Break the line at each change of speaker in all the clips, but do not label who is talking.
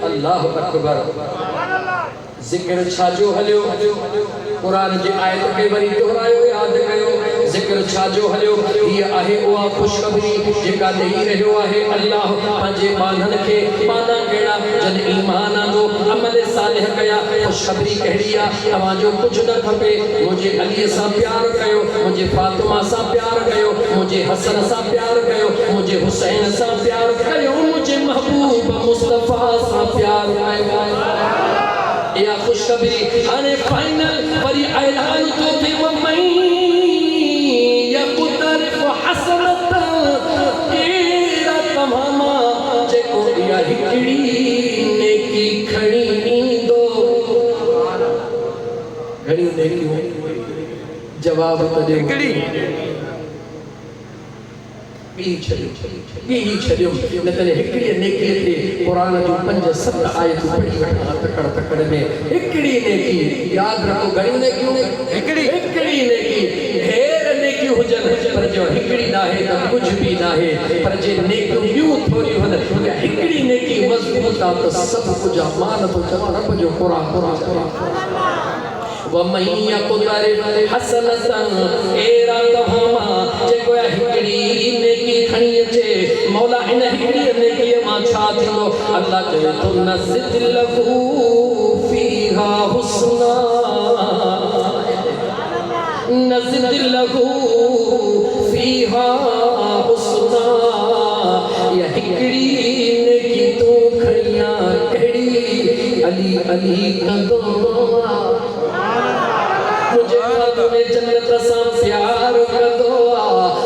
अल्लाह अकबर जिक्र छाजो हलियो कुरान जी आयत के वरी दोहरायो याद कयो जिक्र छाजो हलियो ये आहे उहा खुशखबरी जेका ॾेई रहियो आहे अल्लाह पंहिंजे बांधन खे माना कहिड़ा जन ईमान आंदो अमल सालिह कया खुशखबरी कहिड़ी आहे तव्हांजो कुझु न खपे मुंहिंजे अलीअ सां प्यार कयो मुंहिंजे फातिमा सां प्यार कयो मुंहिंजे हसन सां प्यार कयो मुंहिंजे हुसैन सां प्यार कयो मुंहिंजे महबूब मुस्तफ़ा सां प्यार कयो या खुशखबरी हाणे फाइनल वरी ऐलान तो थे वमई यक़दर हसनत केरा तमामा जेको या हिकड़ी नेकी खणी ईंदो घणी नेकियूं जवाब त ॾे हिकड़ी ॿी छॾियो न करे हिकिड़ी नेकीअ ते क़ुरान जूं 5-7 आयतूं पढ़ी वठां तकड़ तकड़ में हिकिड़ी नेकी यादि रखो घणियूं नेकियूं हिकिड़ी नेकी ढेर नेकियूं हुजनि पर जो हिकिड़ी नाहे त कुझु बि नाहे पर जे नेकियूं ॿियूं थोरियूं आहिनि या हिकिड़ी नेकी मज़बूत आहे त सभु कुझु आहे मान थो चवां रब जो क़ुरान वमई यक़दर हसनतन एरा तमामा जेको हिकिड़ी नेकी खणी अचे मौला इन हिकिड़ी नेकीअ मां छा थींदो अल्लाह चवे थो नज़िद लहू फीहा हुस्ना नज़िद लहू फीहा हुस्ना या हिकिड़ी नेकी तूं खणिया कहिड़ी अली अली कंदो मुझे फातिमे जन्नत सां प्यार कंदो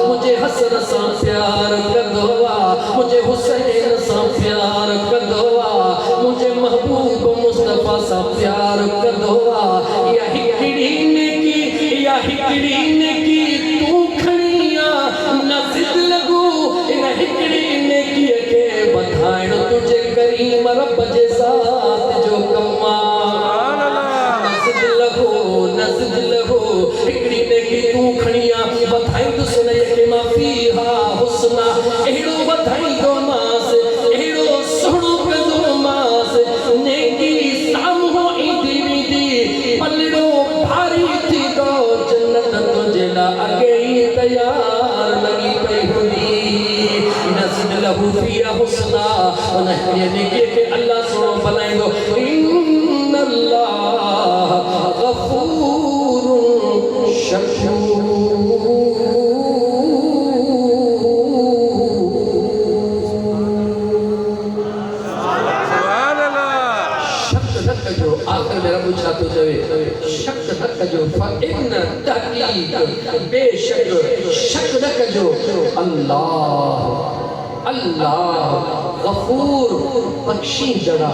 मुझे हसन सां प्यार कंदो मुझे हुसैन सां प्यार कंदो मुझे महबूब मुस्तफ़ा सां प्यार कंदो या हिकिड़ी नेकी तूं खणिया नज़िद लॻू इन हिकिड़ी नेकीअ खे वधाइण तुंहिंजे करीम रब जे ज़ात जो कमु नज़िद लहू हिकिड़ी नेकी तूं खणिया वधाईंदो सुनैय खे मां फीहा हुस्ना अहिड़ो वधाईंदो मांस अहिड़ो सुहिणो कंदो मांस नेकी साम्हूं ईंदी वेंदी पलड़ो भारी थींदो जन्नत तुंहिंजे लाइ अॻे ई तयार लॻी पई हूंदी नज़िद लहू फीहा हुस्ना उन हिकिड़ीअ नेकीअ खे अल्लाह सुहिणो भलाईंदो इन्न अल्लाह गफूर शकूर सुभान अल्लाह शक न कजो आखिर में रब छा थो चवे शक न कजो फ़इन तहक़ीक़ बेशक शक न कजो अल्लाह गफूर बख्शींदड़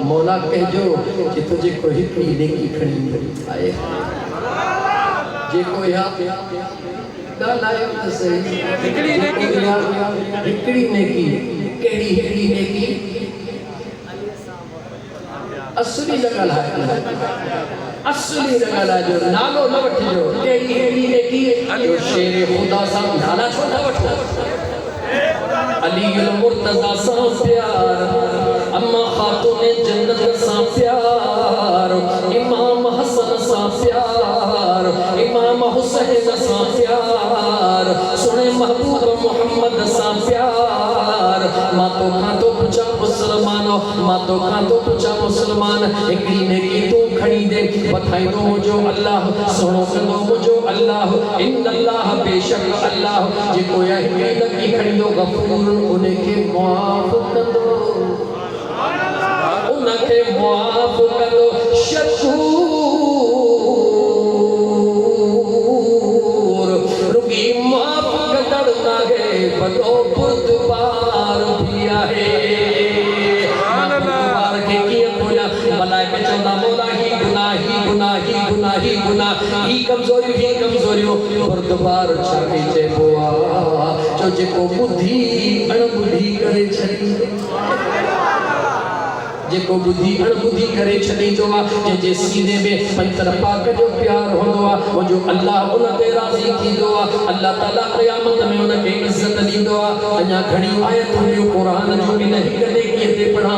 मौला कहजो कि तुझे को हिकिड़ी नेकी खणी आए जेको या ॻाल्हायो त सही हिकिड़ी नेकी कहिड़ी हिकिड़ी नेकी असली न ॻाल्हायो असली न ॻाल्हाइजो नालो न वठिजो कहिड़ी हिकिड़ी नेकी शेर ख़ुदा सां नाला छो न वठो अली मुर्तज़ा सां प्यार अम्मा खातून जन्नत सां प्यार इमाम हसन सां प्यार इमाम हुसैन सां प्यार सुने महबूब मोहम्मद सां प्यार मां तो खां तो पूछा मुसलमानो मां तो खां तो पूछा मुसलमान हिकिड़ी नेकी तूं खणी दे वधाईंदो मुंहिंजो अल्लाह सुहिणो कंदो मुंहिंजो अल्लाह इन अल्लाह बेशक अल्लाह जेको या हिकिड़ी नेकी खणींदो गफूर उनखे माफ़ कंदो उनखे माफ़ कंदो शकूर रुगी माफ़ कंदड़ नाहे वॾो बुर्दबार बि आहे मलाइका चवंदा मौला ही गुनाह ही कमज़ोरियूं बुर्दबार छा खे चइबो आहे जो जेको ॿुधी अणॿुधी करे छॾींदो जेको बुद्धि अणबुद्धि करे छॾींदो आहे जे सीने में पंतर पाक जो प्यार होंदो आहे मुंहिंजो अल्लाह उन ते राज़ी थींदो आहे अल्लाह ताला क़यामत में उन खे इज़त ॾींदो आहे अञा घणी आयतूं ॿियूं क़ुरान जूं इन हिक नेकीअ ते पढ़ा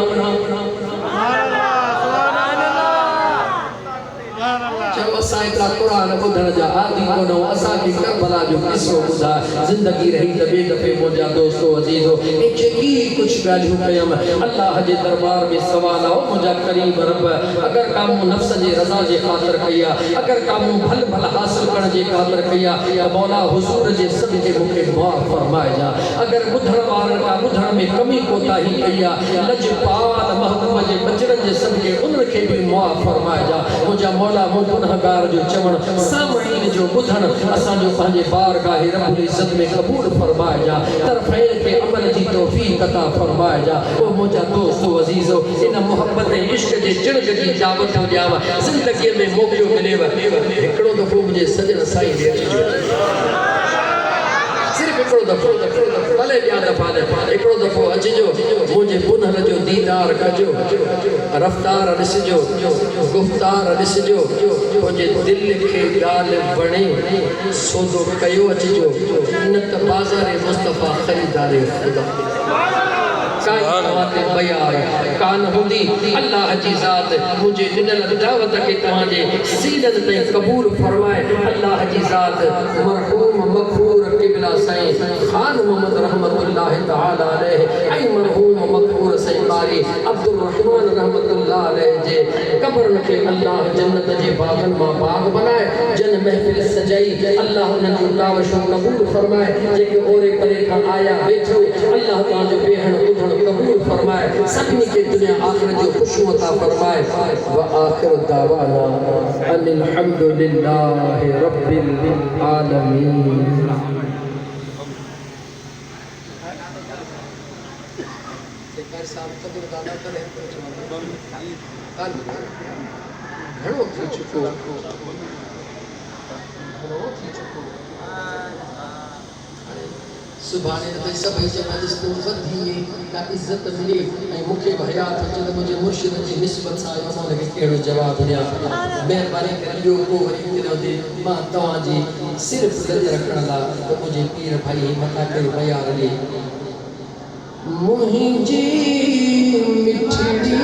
असां एतिरा क़ुरान ॿुधण जा आदी कोन असांखे करबला जो क़िसो ॿुधाए ज़िंदगी रही त ॿिए दफ़े मुंहिंजा दोस्तो अज़ीज़ो जेकी कुझु ॻाल्हियूं कयमि अल्लाह जे दरबार में सवाल आहे मुंहिंजा क़रीब रब अगरि का मूं नफ़्स जे रज़ा जे ख़ातिर कई आहे अगरि का मूं भल भल हासिल करण जे ख़ातिर कई आहे त मौला हुज़ूर जे सदिक़े मूंखे मुआफ़ फरमाइजां अगरि ॿुधण वारनि का ॿुधण में कमी कोताही कई आहे लजपाल महबूब जे बचड़नि जे सदिक़े उन्हनि खे बि मुआफ़ फरमाइजां मुंहिंजा मौला मूं गुनहगार जो चवण सामईन जो ॿुधण असांजो पंहिंजे बारगाह रब्बुल इज़्ज़त में क़बूल फरमाइजां तरफ़ैन खे अमल जी तौफ़ीक़ अता फरमाइजां ओ मुंहिंजा दोस्तो अज़ीज़ो इन मोहब्बत ऐं इश्क जे चिणग जी दावत ॾियांव ज़िंदगीअ में मौक़ो मिलेव हिकिड़ो दफ़ो मुंहिंजे सजण साईं ॾे अचिजो सिर्फ़ हिकिड़ो दफ़ो भले ॿिया दफ़ा न हिकिड़ो दफ़ो अचिजो मुंहिंजे पुनहर जो दीदार कजो रफ़्तार ॾिसिजो गुफ़्तार ॾिसिजो मुंहिंजे दिलि खे ॻाल्हि वणे सौदो कयो अचिजो न त बाज़ार मुस्तफ़ा ख़रीदारे ख़ुदा कान हूंदी अल्लाह जी ज़ात मुझे ॾिनल दावत खे तव्हांजे सीननि ताईं क़बूल फरमाए अल्लाह जी ज़ात मरहूम मग़फ़ूर क़िबला साईं ख़ान मोहम्मद रहमतुल्लाह तआला अलैहि ऐं मरहूम मग़फ़ूर साईं क़ारी अब्दुल रहमान रहमतुल्लाह अलैहि जे क़ब्रनि खे अल्लाह जन्नत जे बाग़नि मां बाग़ बनाए जन महफ़िल सजाई अल्लाह उन्हनि जूं कावशूं क़बूल फरमाए जेके ओरे परे खां आया वेठो अल्लाह तव्हांजो बेहण ॿुधण कबूल फरमाए सभिनी खे दुनिया आख़िरत जो ख़ुशू अता फरमाए व आख़िर दावाना अनिल हम्दुलिल्लाहि रब्बिल आलमीन घणो थी चुको सुभाणे त सभई जमा ॾिसो वधी का इज़त मिले ऐं मूंखे हयात अचे त मुंहिंजे मुर्शिद जी निस्बत सां मां हुनखे कहिड़ो जवाबु ॾियां महिरबानी करे ॿियो को वरी हुते मां तव्हांजी सिर्फ़ु लज रखण लाइ त मुंहिंजे पीर भाई मथा करे बयार ॾे मुंहिंजी मिठड़ी